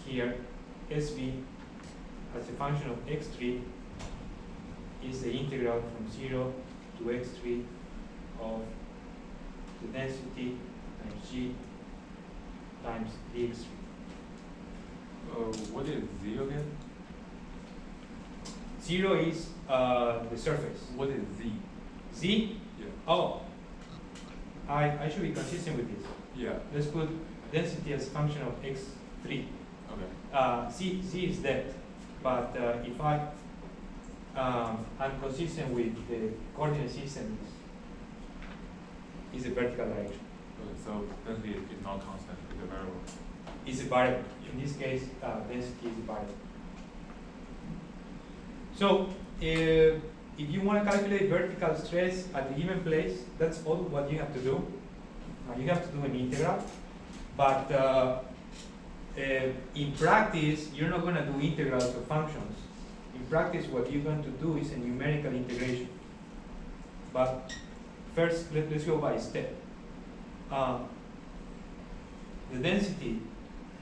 here SV as a function of x3 is the integral from 0 to x3 of the density times g times dx3. What is z again? 0 is the surface. What is z? Z? Yeah. Oh, I should be consistent with this. Yeah. Let's put density as a function of x3. Okay. Z is depth, but if I'm consistent with the coordinate system is a vertical direction. So density is not constant, it's a variable. Is a variable. In this case, density is a variable. So if you want to calculate vertical stress at a given place, that's all what you have to do. You have to do an integral, but in practice, you're not going to do integrals of functions. In practice, what you're going to do is a numerical integration. But first, let's go by step. The density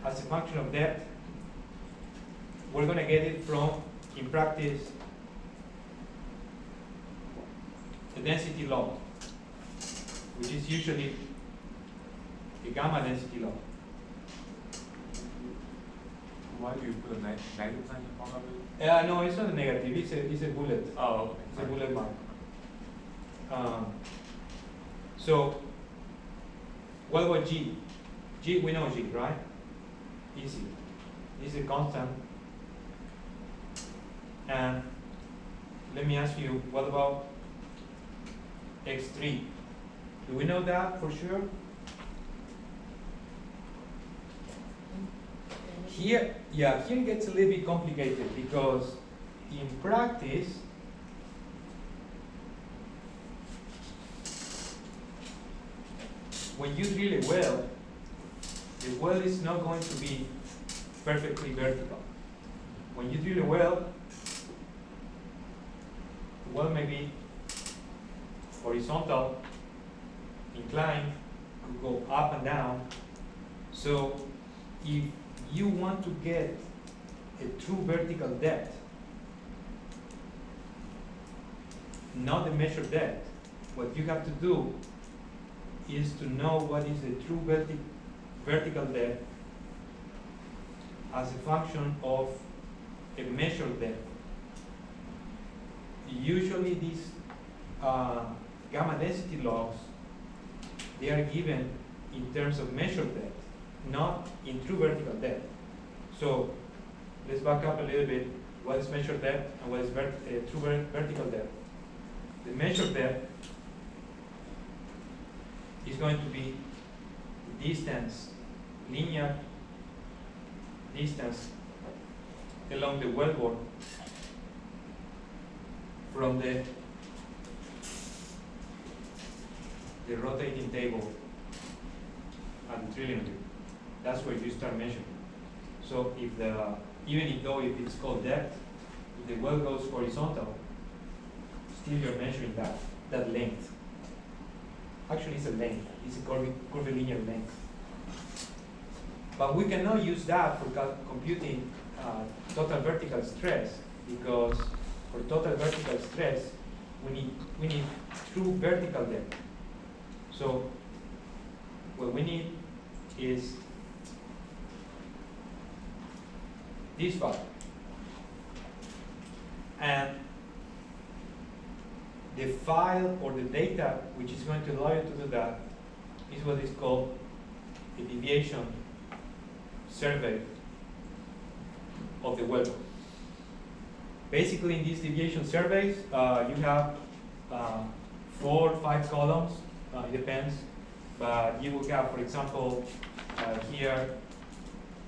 as a function of depth, we're going to get it from, in practice, the density law, which is usually a gamma density law. Why do you put a negative sign in front of it? No, it's not a negative. It's a bullet. Oh, okay. It's a bullet mark. So, what about g? G, we know g, right? Easy. This is a constant. And let me ask you, what about x3? Do we know that for sure? Here it gets a little bit complicated because in practice, when you drill a well, the well is not going to be perfectly vertical. When you drill a well, the well may be horizontal, inclined, could go up and down. So if you want to get a true vertical depth, not the measured depth, what you have to do is to know what is the true vertical depth as a function of a measured depth. Usually these gamma density laws, they are given in terms of measured depth, not in true vertical depth. So let's back up a little bit. What is measured depth and what is true vertical depth? The measured depth is going to be the distance, linear distance along the wellbore from the rotating table at the drilling rig. That's where you start measuring. So if if it's called depth, if the well goes horizontal, still you're measuring that length. Actually, it's a length. It's a curvilinear length. But we cannot use that for computing total vertical stress, because for total vertical stress, we need true vertical depth. So what we need is this part. And the file or the data which is going to allow you to do that is what is called a deviation survey of the wellbore. Basically, in these deviation surveys, you have 4 or 5 columns, it depends, but you will have, for example, here,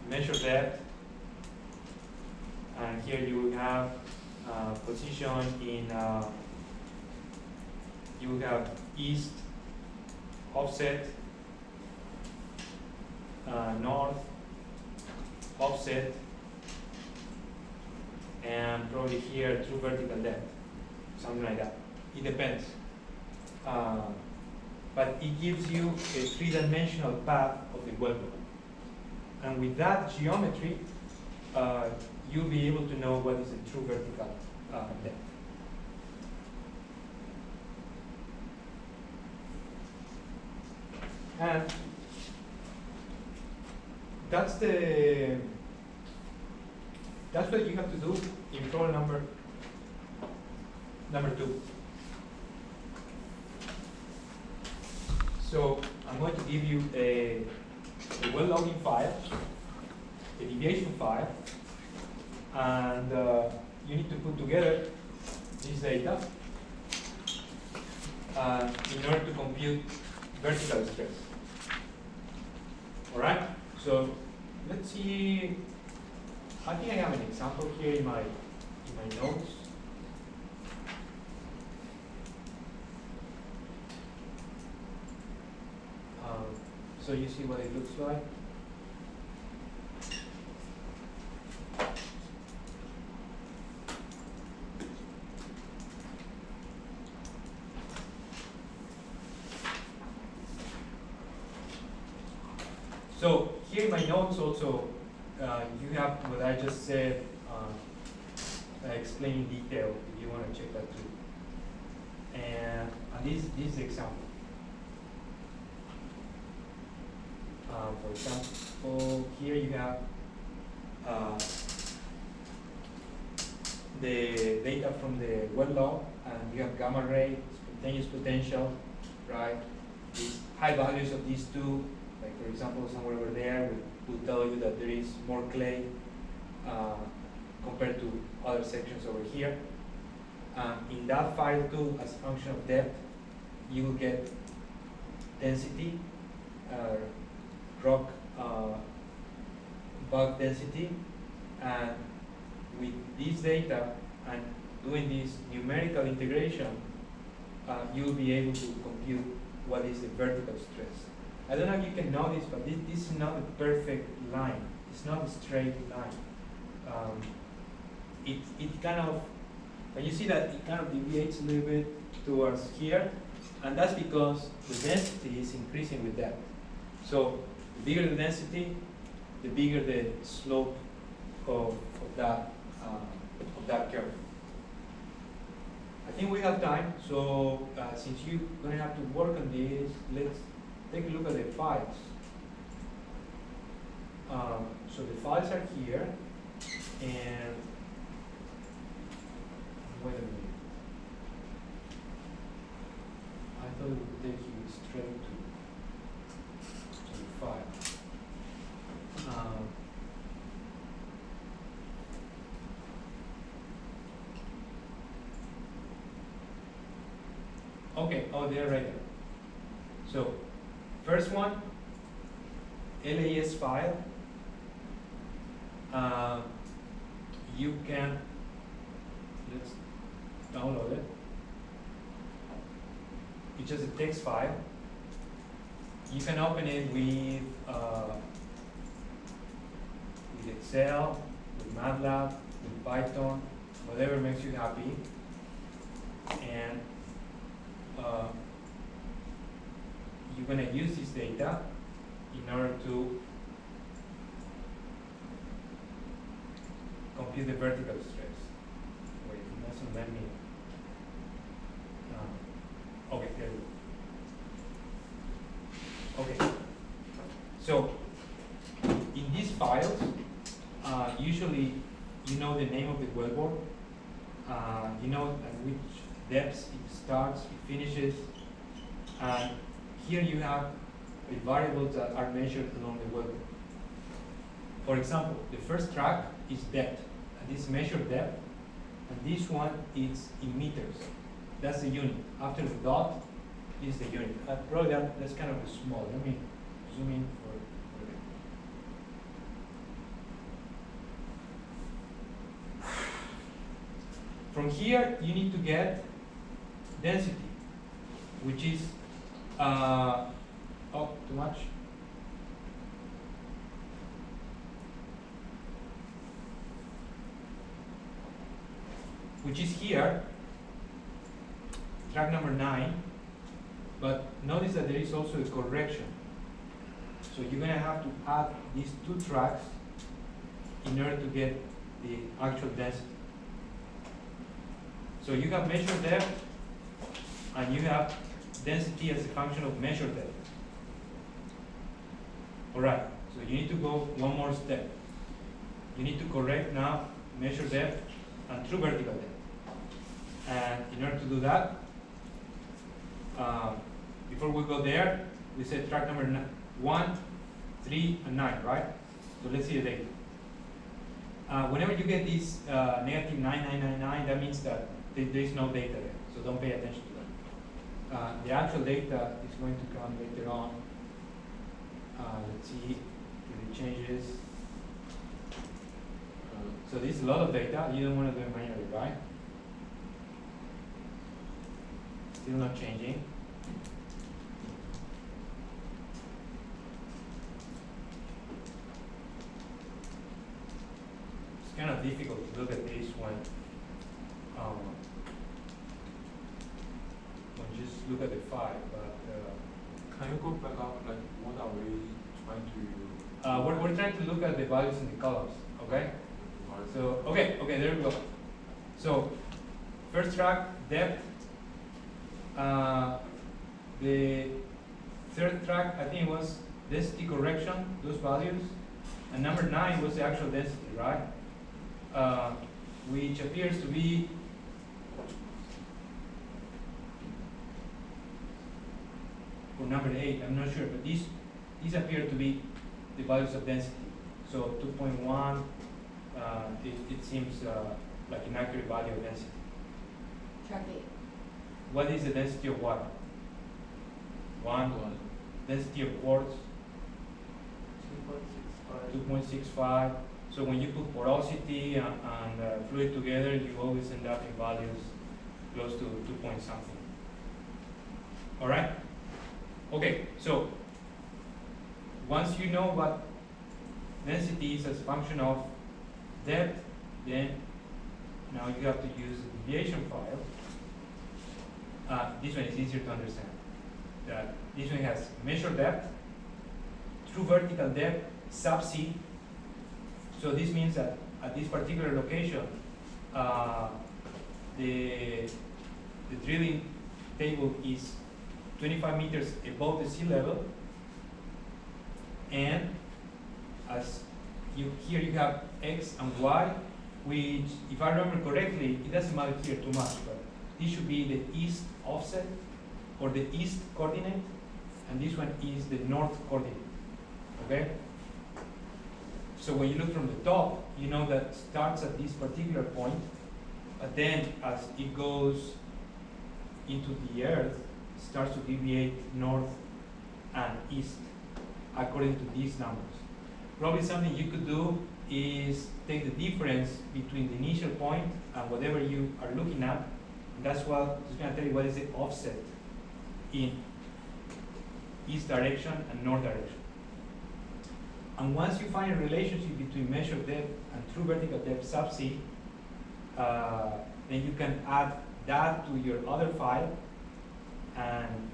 measure depth, and here you will have position in, you will have east, offset, north, offset, and probably here true vertical depth, something like that. It depends. But it gives you a 3-dimensional path of the wellbore. And with that geometry, you'll be able to know what is the true vertical depth. And that's what you have to do in problem number 2. So I'm going to give you a well logging file, a deviation file, and you need to put together this data in order to compute vertical stress. All right. So let's see. I think I have an example here in my notes. So you see what it looks like. So here in my notes also, you have what I just said. I explain in detail if you want to check that too. And this is the example. For example, here you have the data from the well log, and you have gamma ray, spontaneous potential, right? These high values of these two, like for example, somewhere over there, will tell you that there is more clay compared to other sections over here. In that file too, as a function of depth, you will get density, rock bulk density, and with this data and doing this numerical integration, you'll be able to compute what is the vertical stress. I don't know if you can notice, but this is not a perfect line. It's not a straight line. It kind of, but you see that it kind of deviates a little bit towards here, and that's because the density is increasing with depth. So the bigger the density, the bigger the slope of that curve. I think we have time, so since you're going to have to work on this, let's take a look at the files. So the files are here, and wait a minute. I thought it would take you straight to the file. Okay, oh, they're right there. So, first one, LAS file. You can, let's download it. It's just a text file. You can open it with Excel, with MATLAB, with Python, whatever makes you happy. And you're going to use this data in order to compute the vertical stress. Wait, it doesn't let me. Okay, there we go. Okay. So, in these files, usually you know the name of the wellbore, you know at which depths it starts, it finishes, and here you have the variables that are measured along the wellbore. For example, the first track is depth, and this measured depth, and this one is in meters. That's the unit. After the dot is the unit. Probably that's kind of small. Let me zoom in for From here, you need to get density, which is, oh, too much. Which is here, track number 9, but notice that there is also a correction. So you're going to have to add these two tracks in in order to get the actual density. So you have measured depth, and you have density as a function of measured depth. All right, so you need to go one more step. You need to correct now measured depth and true vertical depth. And in order to do that, before we go there, we said track number 1, 3, and 9, right? So let's see the data. Whenever you get this negative 9999, that means that there is no data there, so don't pay attention to that. The actual data is going to come later on. Let's see if it changes. So this is a lot of data. You don't want to do it manually, right? Still not changing. It's kind of difficult to look at this when you just look at the file, but Can you go back up, like, what are we trying to? we're trying to look at the values in the columns, okay? So, okay, there we go. So, first track, depth. The third track, I think it was density correction, those values. And number 9 was the actual density, right? Which appears to be or number 8, I'm not sure, but these appear to be the values of density. So 2.1, it seems like an accurate value of density. Track 8. What is the density of what? 1. Density of quartz? 2.65. So when you put porosity and fluid together, you always end up in values close to 2 point something. All right? Okay, so once you know what density is as a function of depth, then now you have to use the deviation file. This one is easier to understand. This one has measured depth, true vertical depth, subsea. So this means that at this particular location, the drilling table is 25 meters above the sea level, and as here you have X and Y, which, if I remember correctly, it doesn't matter here too much, but this should be the east offset or the east coordinate, and this one is the north coordinate. Okay? So when you look from the top, you know that starts at this particular point, but then as it goes into the earth, starts to deviate north and east according to these numbers. Probably something you could do is take the difference between the initial point and whatever you are looking at, and that's what it's going to tell you what is the offset in east direction and north direction. And once you find a relationship between measured depth and true vertical depth subsea, then you can add that to your other file and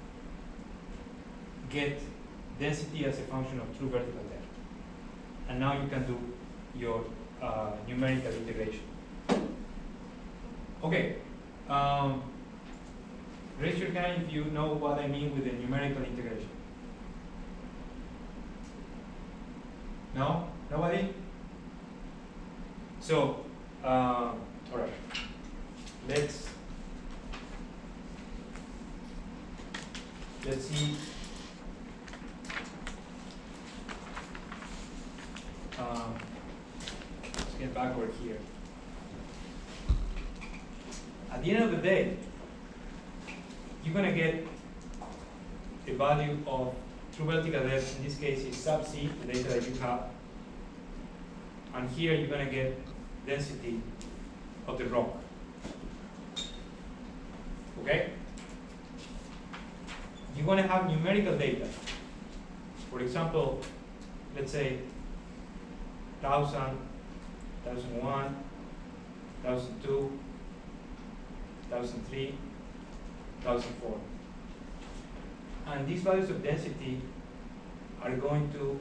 get density as a function of true vertical depth. And now you can do your numerical integration. Okay. Raise your hand if you know what I mean with the numerical integration. No? Nobody? So, all right. Let's see. Let's get backward here. At the end of the day, you're going to get a value of true vertical depth. In this case, is subsea, the data that you have. And here you're going to get density of the rock. Okay? You're going to have numerical data. For example, let's say 1000, 1001, 1002, 1003, 1004. And these values of density are going to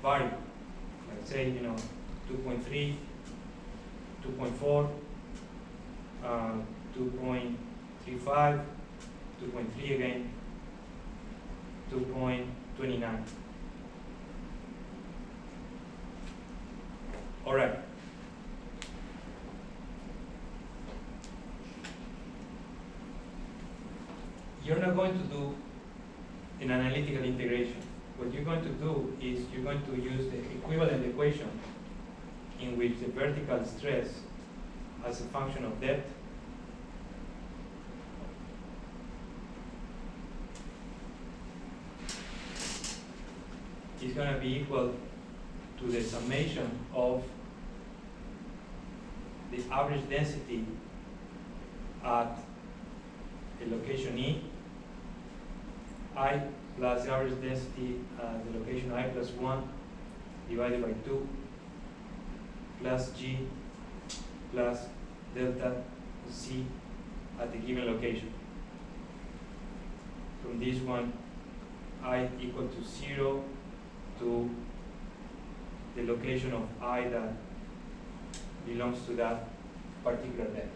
vary. Let's say, 2.3, 2.4, 2.35, 2.3 again, 2.29. All right. You're not going to do an analytical integration. What you're going to do is you're going to use the equivalent equation in which the vertical stress as a function of depth is going to be equal to the summation of the average density at the location E, I plus the average density at the location I plus 1 divided by 2 plus G plus delta Z at the given location. From this one, I equal to 0 to the location of I that belongs to that particular depth.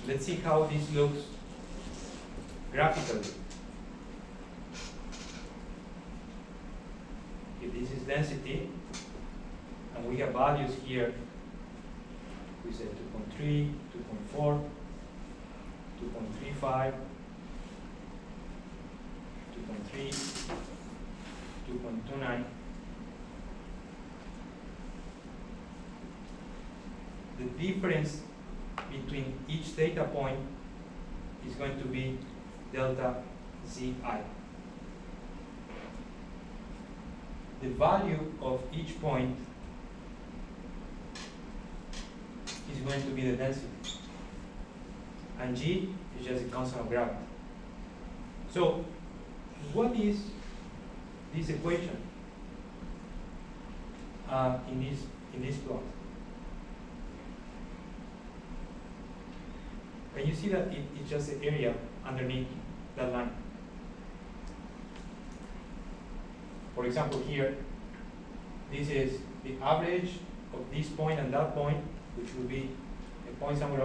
Let's see how this looks graphically. If this is density, and we have values here, we say 2.3, 2.4, 2.35, 2.3, 2.29. The difference between each data point is going to be delta Zi. The value of each point is going to be the density, and G is just a constant of gravity. So what is this equation in this plot? Can you see that it's just the area underneath that line? For example, here, this is the average of this point and that point, which will be a point somewhere over